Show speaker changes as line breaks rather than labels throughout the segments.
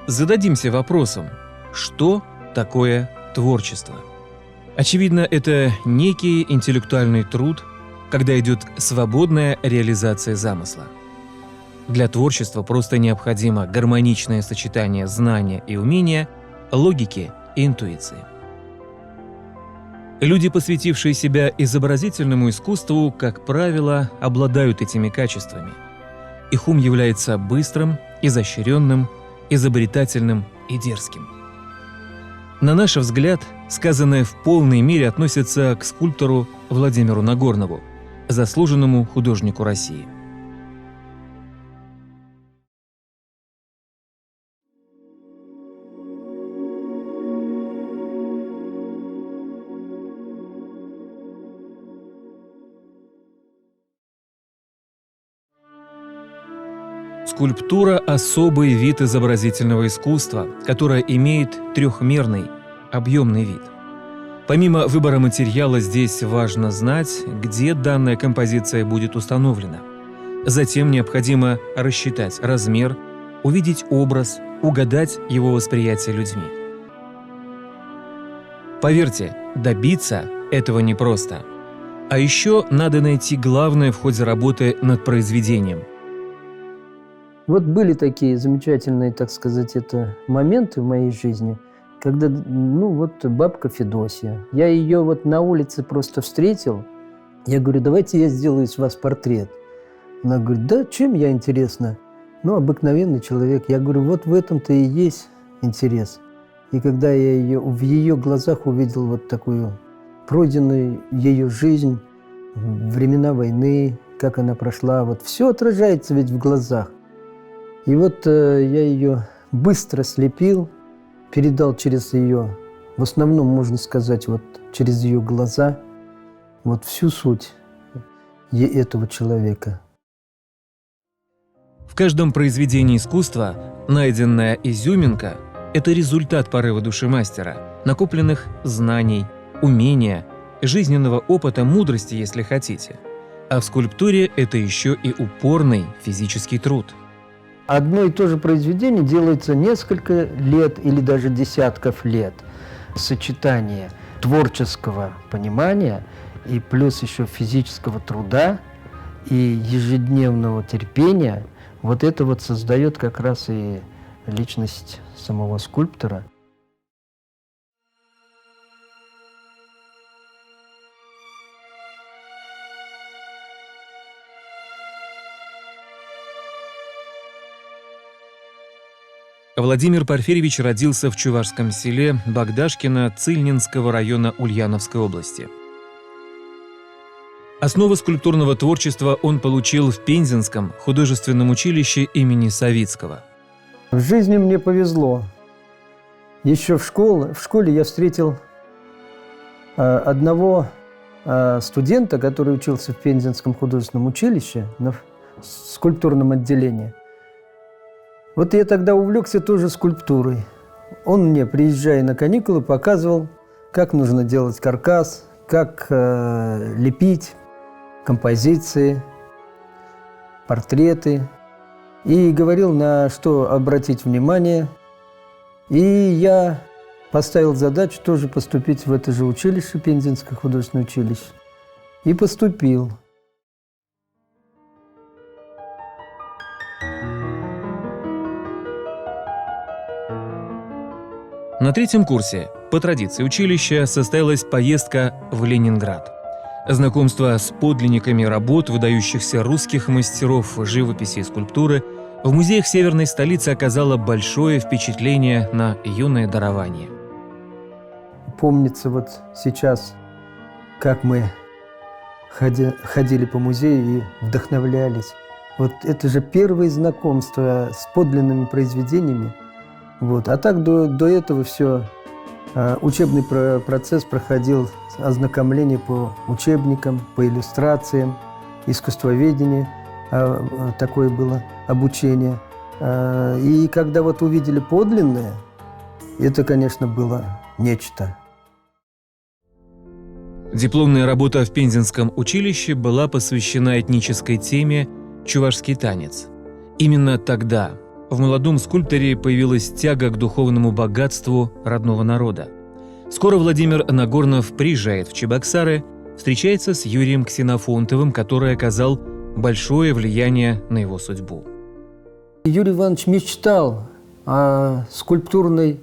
Зададимся вопросом, что такое творчество? Очевидно, это некий интеллектуальный труд, когда идет свободная реализация замысла. Для творчества просто необходимо гармоничное сочетание знания и умения, логики и интуиции. Люди, посвятившие себя изобразительному искусству, как правило, обладают этими качествами. Их ум является быстрым, изощренным, изобретательным и дерзким. На наш взгляд, сказанное в полной мере относится к скульптору Владимиру Нагорнову, заслуженному художнику России. Скульптура – особый вид изобразительного искусства, которое имеет трехмерный, объемный вид. Помимо выбора материала, здесь важно знать, где данная композиция будет установлена. Затем необходимо рассчитать размер, увидеть образ, угадать его восприятие людьми. Поверьте, добиться этого непросто. А еще надо найти главное в ходе работы над произведением.
Вот были такие замечательные, так сказать, это моменты в моей жизни, когда, бабка Федосия. Я ее вот на улице просто встретил. Я говорю, давайте я сделаю из вас портрет. Она говорит, да, чем я интересна? Обыкновенный человек. Я говорю, вот в этом-то и есть интерес. И когда я в ее глазах увидел вот такую пройденную ее жизнь, времена войны, как она прошла, вот все отражается ведь в глазах. И вот я ее быстро слепил, передал через ее, в основном, можно сказать, вот через ее глаза, вот всю суть этого человека.
В каждом произведении искусства найденная изюминка – это результат порыва души мастера, накопленных знаний, умения, жизненного опыта, мудрости, если хотите. А в скульптуре это еще и упорный физический труд.
Одно и то же произведение делается несколько лет или даже десятков лет. Сочетание творческого понимания и плюс еще физического труда и ежедневного терпения, вот это вот создает как раз и личность самого скульптора.
Владимир Порфирьевич родился в чувашском селе Богдашкино Цильнинского района Ульяновской области. Основы скульптурного творчества он получил в Пензенском художественном училище имени Савицкого.
В жизни мне повезло. Еще в школе я встретил одного студента, который учился в Пензенском художественном училище на скульптурном отделении. Вот я тогда увлекся тоже скульптурой. Он мне, приезжая на каникулы, показывал, как нужно делать каркас, как лепить композиции, портреты. И говорил, на что обратить внимание. И я поставил задачу тоже поступить в это же училище, Пензенское художественное училище. И поступил.
На третьем курсе, по традиции училища, состоялась поездка в Ленинград. Знакомство с подлинниками работ выдающихся русских мастеров живописи и скульптуры в музеях северной столицы оказало большое впечатление на юное дарование.
Помнится вот сейчас, как мы ходили по музею и вдохновлялись. Вот это же первые знакомства с подлинными произведениями. Вот. А так до этого все учебный процесс проходил ознакомление по учебникам, по иллюстрациям, искусствоведение, такое было обучение. И когда вот увидели подлинное, это, конечно, было нечто.
Дипломная работа в Пензенском училище была посвящена этнической теме «Чувашский танец». Именно тогда, в молодом скульпторе появилась тяга к духовному богатству родного народа. Скоро Владимир Нагорнов приезжает в Чебоксары, встречается с Юрием Ксенофонтовым, который оказал большое влияние на его судьбу.
Юрий Иванович мечтал о скульптуре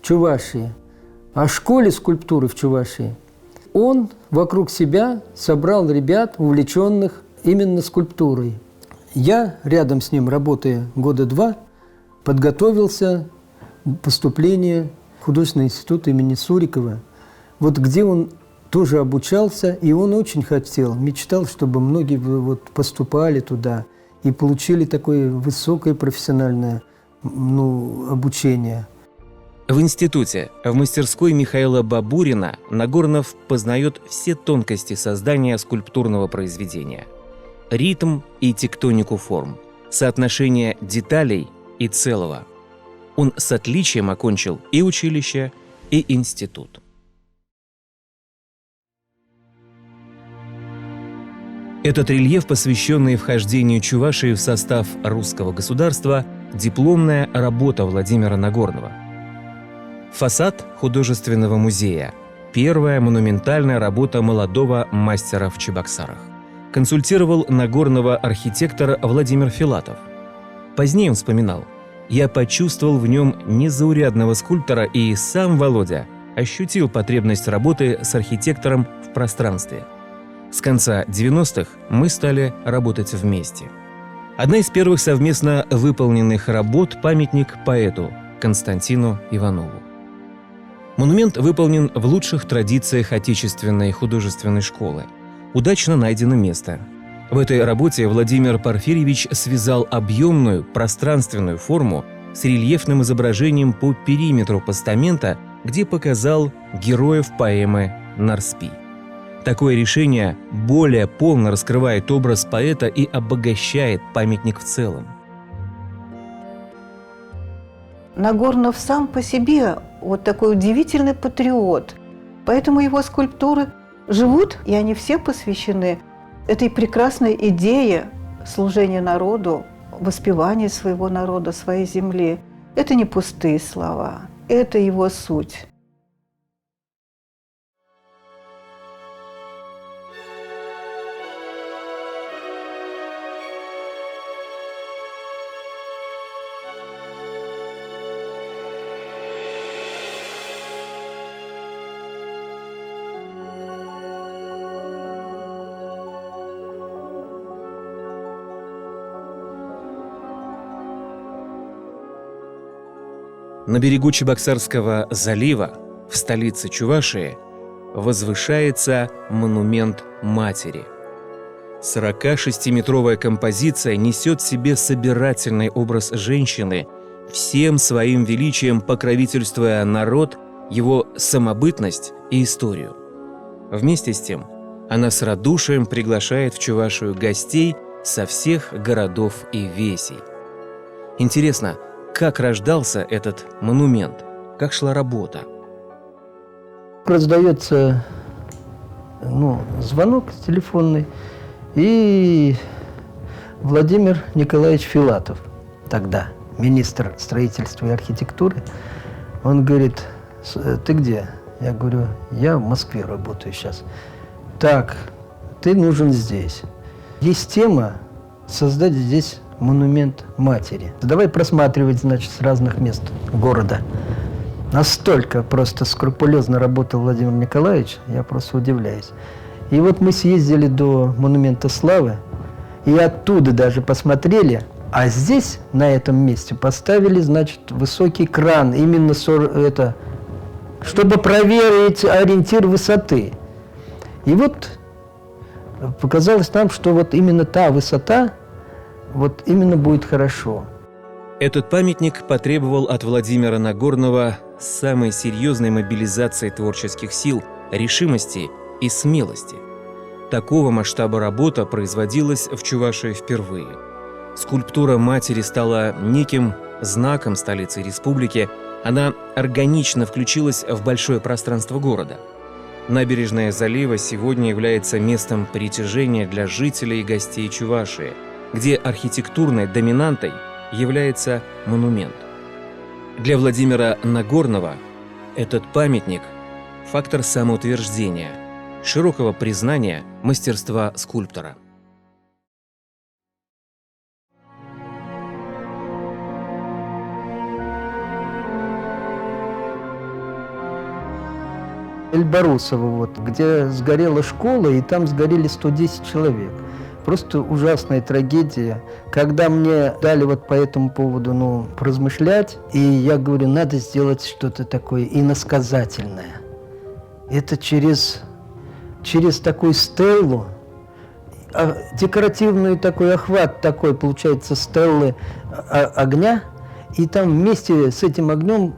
Чувашии, о школе скульптуры в Чувашии. Он вокруг себя собрал ребят, увлеченных именно скульптурой. Я, рядом с ним работая года 2, подготовился к поступлению в художественный институт имени Сурикова, вот где он тоже обучался, и он очень хотел, мечтал, чтобы многие вот поступали туда и получили такое высокое профессиональное обучение.
В институте, в мастерской Михаила Бабурина, Нагорнов познает все тонкости создания скульптурного произведения. Ритм и тектонику форм, соотношение деталей и целого. Он с отличием окончил и училище, и институт. Этот рельеф, посвященный вхождению Чувашии в состав русского государства, дипломная работа Владимира Нагорнова. Фасад художественного музея. Первая монументальная работа молодого мастера в Чебоксарах. Консультировал Нагорного архитектор Владимир Филатов. Позднее он вспоминал: «Я почувствовал в нем незаурядного скульптора, и сам Володя ощутил потребность работы с архитектором в пространстве. С конца 90-х мы стали работать вместе». Одна из первых совместно выполненных работ – памятник поэту Константину Иванову. Монумент выполнен в лучших традициях отечественной художественной школы. Удачно найдено место. В этой работе Владимир Порфирьевич связал объемную пространственную форму с рельефным изображением по периметру постамента, где показал героев поэмы «Нарспи». Такое решение более полно раскрывает образ поэта и обогащает памятник в целом.
Нагорнов сам по себе вот такой удивительный патриот, поэтому его скульптуры живут, и они все посвящены этой прекрасной идее служения народу, воспевания своего народа, своей земли. Это не пустые слова, это его суть.
На берегу Чебоксарского залива, в столице Чувашии, возвышается монумент матери. 46-метровая композиция несет в себе собирательный образ женщины, всем своим величием покровительствуя народ, его самобытность и историю. Вместе с тем, она с радушием приглашает в Чувашию гостей со всех городов и весей. Интересно, как рождался этот монумент? Как шла работа?
Раздается звонок телефонный, и Владимир Николаевич Филатов, тогда министр строительства и архитектуры, он говорит: ты где? Я говорю: я в Москве работаю сейчас. Так, ты нужен здесь. Есть тема создать здесь монумент матери. Давай просматривать, значит, с разных мест города. Настолько просто скрупулезно работал Владимир Николаевич, я просто удивляюсь. И вот мы съездили до монумента славы, и оттуда даже посмотрели, а здесь, на этом месте, поставили, значит, высокий кран, именно чтобы проверить ориентир высоты. И вот показалось нам, что вот именно та высота, вот именно будет хорошо.
Этот памятник потребовал от Владимира Нагорнова самой серьезной мобилизации творческих сил, решимости и смелости. Такого масштаба работа производилась в Чувашии впервые. Скульптура матери стала неким знаком столицы республики. Она органично включилась в большое пространство города. Набережная залива сегодня является местом притяжения для жителей и гостей Чувашии. где архитектурной доминантой является монумент. Для Владимира Нагорного этот памятник – фактор самоутверждения, широкого признания мастерства скульптора.
Эльбарусово, вот, где сгорела школа, и там сгорели 110 человек. Просто ужасная трагедия. Когда мне дали вот по этому поводу, поразмышлять, и я говорю, надо сделать что-то такое иносказательное. Это через такую стеллу, декоративный такой охват, такой, получается, стеллы огня, и там вместе с этим огнем,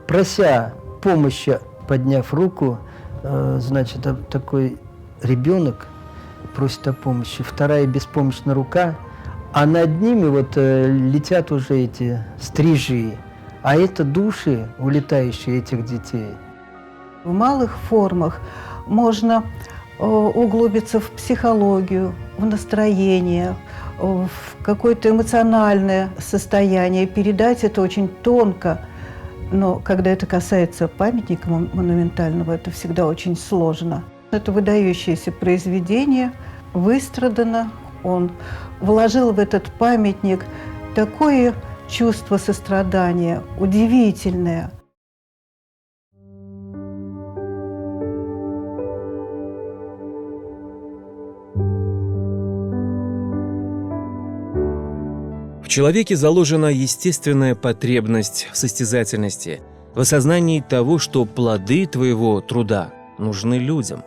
прося помощи, подняв руку, значит, такой ребенок просит о помощи, вторая беспомощная рука, а над ними вот летят уже эти стрижи, а это души, улетающие этих детей.
В малых формах можно углубиться в психологию, в настроение, в какое-то эмоциональное состояние, передать это очень тонко. Но когда это касается памятника монументального, это всегда очень сложно. Это выдающееся произведение, выстрадано. Он вложил в этот памятник такое чувство сострадания, удивительное.
В человеке заложена естественная потребность в состязательности, в осознании того, что плоды твоего труда нужны людям.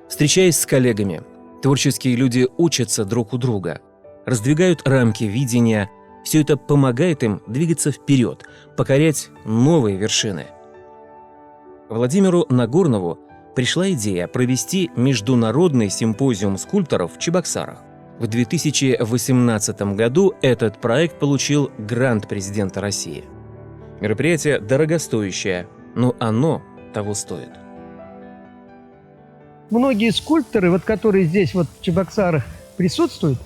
Встречаясь с коллегами, творческие люди учатся друг у друга, раздвигают рамки видения, все это помогает им двигаться вперед, покорять новые вершины. Владимиру Нагорнову пришла идея провести международный симпозиум скульпторов в Чебоксарах. В 2018 году этот проект получил грант президента России. Мероприятие дорогостоящее, но оно того стоит.
Многие скульпторы, вот, которые здесь вот в Чебоксарах присутствуют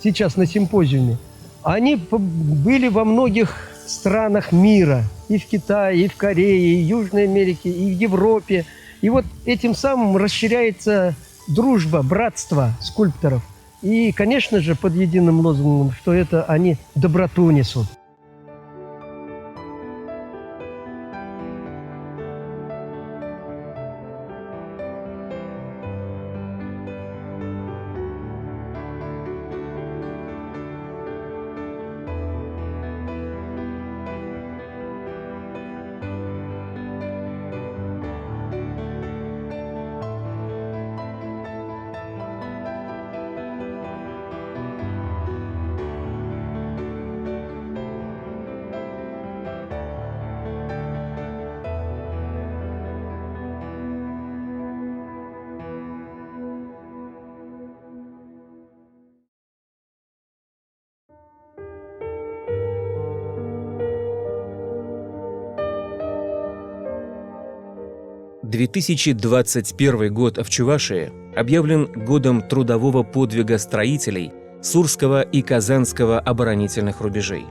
сейчас на симпозиуме, они были во многих странах мира. И в Китае, и в Корее, и в Южной Америке, и в Европе. И вот этим самым расширяется дружба, братство скульпторов. И, конечно же, под единым лозунгом, что это они доброту несут.
– 2021 год в Чувашии объявлен годом трудового подвига строителей Сурского и Казанского оборонительных рубежей.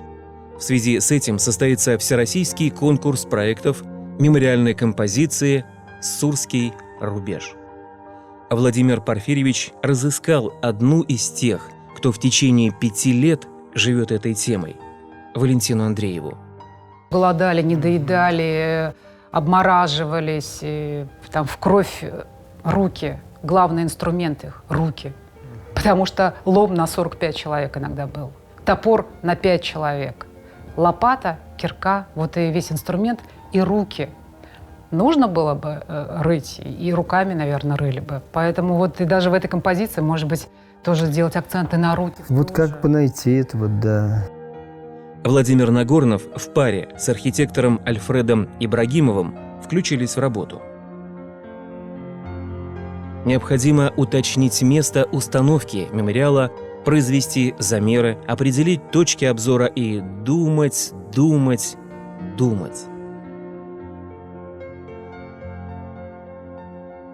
В связи с этим состоится всероссийский конкурс проектов мемориальной композиции «Сурский рубеж». Владимир Порфирьевич разыскал одну из тех, кто в течение 5 лет живет этой темой – Валентину Андрееву.
Голодали, недоедали, обмораживались, и там в кровь руки. Главный инструмент их – руки. Потому что лом на 45 человек иногда был. Топор на 5 человек. Лопата, кирка, вот и весь инструмент, и руки. Нужно было бы рыть, и руками, наверное, рыли бы. Поэтому вот и даже в этой композиции, может быть, тоже сделать акценты на руки.
Вот как бы найти это, вот да.
Владимир Нагорнов в паре с архитектором Альфредом Ибрагимовым включились в работу. Необходимо уточнить место установки мемориала, произвести замеры, определить точки обзора и думать.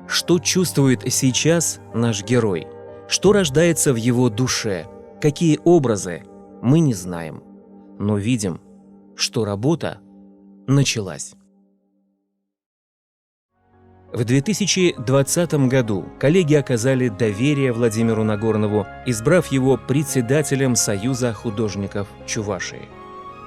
Что чувствует сейчас наш герой? Что рождается в его душе? Какие образы, мы не знаем, но видим, что работа началась. В 2020 году коллеги оказали доверие Владимиру Нагорнову, избрав его председателем Союза художников Чувашии.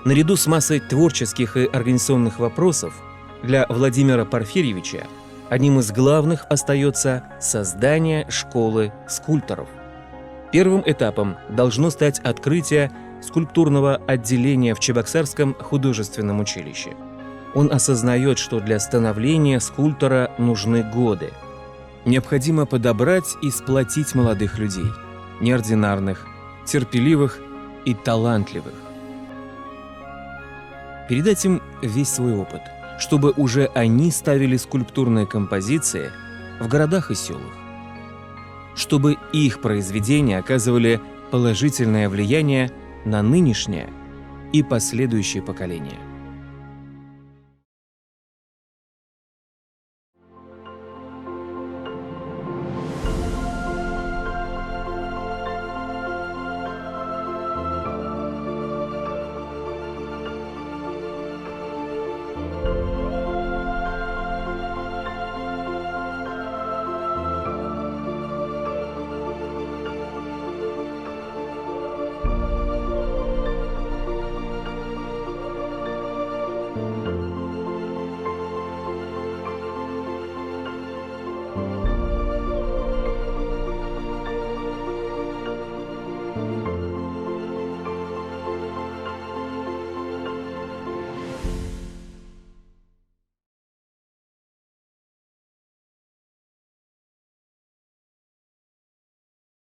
Наряду с массой творческих и организационных вопросов для Владимира Порфирьевича одним из главных остается создание школы скульпторов. Первым этапом должно стать открытие скульптурного отделения в Чебоксарском художественном училище. Он осознает, что для становления скульптора нужны годы. Необходимо подобрать и сплотить молодых людей, неординарных, терпеливых и талантливых. Передать им весь свой опыт, чтобы уже они ставили скульптурные композиции в городах и селах. Чтобы их произведения оказывали положительное влияние на нынешнее и последующие поколения.